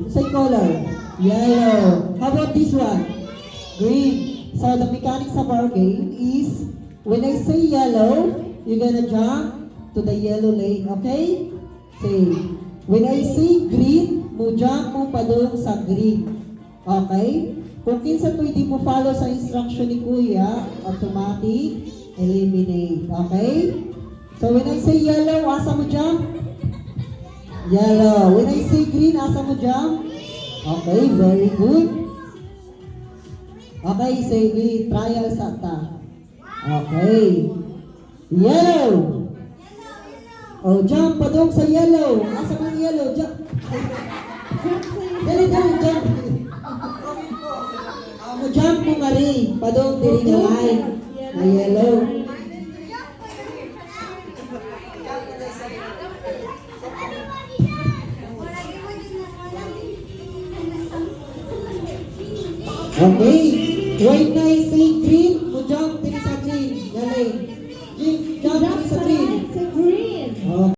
Same color. Yellow. How about this one? Green. So the mechanics of our game is when I say yellow, you're gonna jump to the yellow lane, okay? Say, when I say green, mo jump mo pa doon sa green. Okay? Kung kinsa to hindi mo follow sa instruction ni Kuya, automatic eliminate. Okay? So when I say yellow, asa mo jump? Yellow. When I say green, asa mo jump? Okay, very good. Okay, say trial sa ta. Okay. Yellow. Oh, jump pa doon sa yellow. Asa mo yellow? Jump. Dali, jump. Mo jump mo nga rin. Pa doon, dili nga line. Na yellow. Okay. When I say green, mo jump dili sa green. Galing.